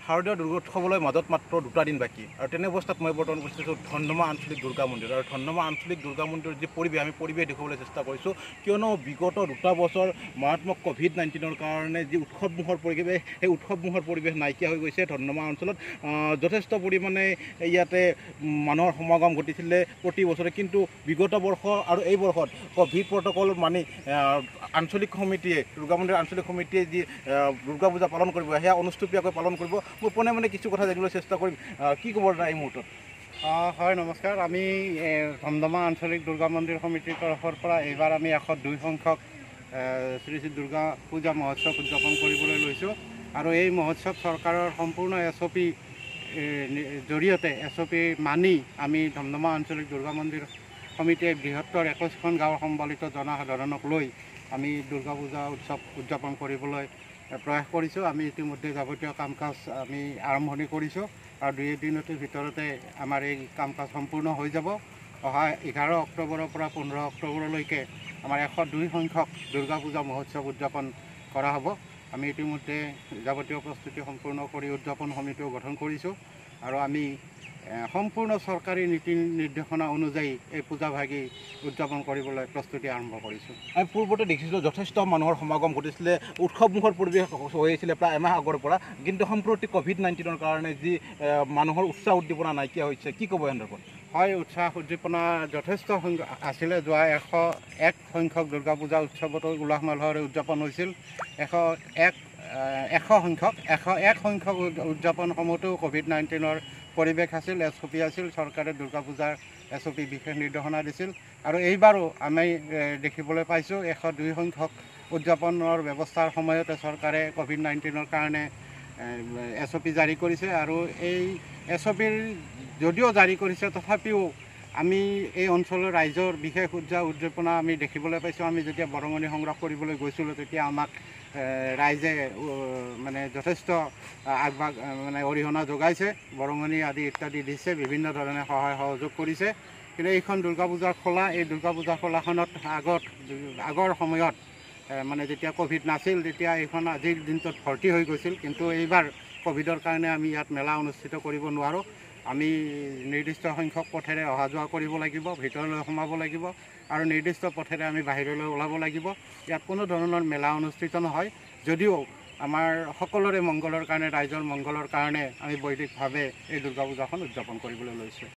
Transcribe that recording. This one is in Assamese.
শাৰদীয় দুৰ্গোৎসৱলৈ মাজত মাত্ৰ 2টা দিন বাকী আৰু তেনে অৱস্থাত মই বৰ্তমান উপস্থিত আছোঁ ধনমা আঞ্চলিক দুৰ্গা মন্দিৰ আৰু ধনমা আঞ্চলিক দুৰ্গা মন্দিৰৰ যি পৰিৱেশ আমি পৰিৱেশ দেখুৱাবলৈ চেষ্টা কৰিছোঁ কিয়নো বিগত 2টা বছৰ মাৰাত্মক COVID-19ৰ কাৰণে যি উৎসৱমুখৰ পৰিৱেশ সেই উৎসৱমুখৰ পৰিৱেশ নাইকিয়া হৈ গৈছে ধনমা অঞ্চলত যথেষ্ট পৰিমাণে ইয়াতে মানুহৰ সমাগম ঘটিছিলে প্ৰতি বছৰে কিন্তু বিগত বৰ্ষ আৰু এই বৰ্ষত কোভিড প্ৰট'কল মানি আঞ্চলিক সমিতিয়ে দুৰ্গা মন্দিৰ আঞ্চলিক সমিতিয়ে যি দুৰ্গা পূজা পালন কৰিব সেয়া অনুষ্টুপীয়াকৈ পালন কৰিব মই পোনে মানে কিছু কথা জানিবলৈ চেষ্টা কৰিম কি ক'ব এই মুহূৰ্তত হয় নমস্কাৰ আমি ধমধমা আঞ্চলিক দুৰ্গা মন্দিৰ সমিতিৰ তৰফৰ পৰা এইবাৰ আমি 102 সংখ্যক শ্ৰী শ্ৰী দুৰ্গা পূজা মহোৎসৱ উদযাপন কৰিবলৈ লৈছোঁ আৰু এই মহোৎসৱ চৰকাৰৰ সম্পূৰ্ণ SOP জৰিয়তে SOP মানি আমি ধমধমা আঞ্চলিক দুৰ্গা মন্দিৰ সমিতিয়ে বৃহত্তৰ 21খন গাঁৱৰ সম্বলিত জনসাধাৰণক লৈ আমি দুৰ্গা পূজা উৎসৱ উদযাপন কৰিবলৈ প্ৰয়াস কৰিছোঁ আমি ইতিমধ্যে যাৱতীয় কাম কাজ আমি আৰম্ভণি কৰিছোঁ আৰু 2 দিনৰ ভিতৰতে আমাৰ এই কাম কাজ সম্পূৰ্ণ হৈ যাব অহা 11 অক্টোবৰৰ পৰা 15 অক্টোবৰলৈকে আমাৰ 102 সংখ্যক দুৰ্গা পূজা মহোৎসৱ উদযাপন কৰা হ'ব আমি ইতিমধ্যে যাৱতীয় প্ৰস্তুতি সম্পূৰ্ণ কৰি উদযাপন সমিতিও গঠন কৰিছোঁ আৰু আমি সম্পূৰ্ণ চৰকাৰী নীতি নিৰ্দেশনা অনুযায়ী এই পূজাভাগী উদযাপন কৰিবলৈ প্ৰস্তুতি আৰম্ভ কৰিছোঁ আমি পূৰ্বতে দেখিছিলোঁ যথেষ্ট মানুহৰ সমাগম ঘটিছিলে উৎসৱমুখৰ পৰিৱেশ হৈ আহিছিলে প্ৰায় এমাহ আগৰ পৰা কিন্তু সম্প্ৰতি COVID-19ৰ কাৰণে যি মানুহৰ উৎসাহ উদ্দীপনা নাইকিয়া হৈছে কি ক'ব এই সন্দৰ্ভত হয় উৎসাহ উদ্দীপনা যথেষ্ট আছিলে যোৱা 101 সংখ্যক দুৰ্গা পূজা উৎসৱতো উলাহ মালহেৰে উদযাপন হৈছিল 101 সংখ্যক উদযাপনসমূহতো COVID-19ৰ পৰিৱেশ আছিল SOP আছিল চৰকাৰে দুৰ্গা পূজাৰ SOP বিশেষ নিৰ্দেশনা দিছিল আৰু এইবাৰো আমি দেখিবলৈ পাইছোঁ 102 সংখ্যক উদযাপনৰ ব্যৱস্থাৰ সময়তে চৰকাৰে COVID-19ৰ কাৰণে SOP জাৰি কৰিছে আৰু এই SOPৰ যদিও জাৰি কৰিছে তথাপিও আমি এই অঞ্চলৰ ৰাইজৰ বিশেষ উদযাপনা আমি দেখিবলৈ পাইছোঁ আমি যেতিয়া বৰঙণি সংগ্ৰহ কৰিবলৈ গৈছিলোঁ তেতিয়া আমাক ৰাইজে মানে যথেষ্ট মানে অৰিহণা যোগাইছে বৰঙণি আদি ইত্যাদি দিছে বিভিন্ন ধৰণে সহায় সহযোগ কৰিছে কিন্তু এইখন দুৰ্গা পূজাৰ খোলা এই দুৰ্গা পূজাৰ খোলাখনত আগৰ সময়ত মানে যেতিয়া কোভিড নাছিল তেতিয়া এইখন আজিৰ দিনটোত ভৰ্তি হৈ গৈছিল কিন্তু এইবাৰ কোভিডৰ কাৰণে আমি ইয়াত মেলা অনুষ্ঠিত কৰিব নোৱাৰোঁ আমি নিৰ্দিষ্ট সংখ্যক পথেৰে অহা যোৱা কৰিব লাগিব ভিতৰলৈ সোমাব লাগিব আৰু নিৰ্দিষ্ট পথেৰে আমি বাহিৰলৈ ওলাব লাগিব ইয়াত কোনো ধৰণৰ মেলা অনুষ্ঠিত নহয় যদিও আমাৰ সকলোৰে মংগলৰ কাৰণে ৰাইজৰ মংগলৰ কাৰণে আমি বৈদিকভাৱে এই দুৰ্গা পূজাখন উদযাপন কৰিবলৈ লৈছোঁ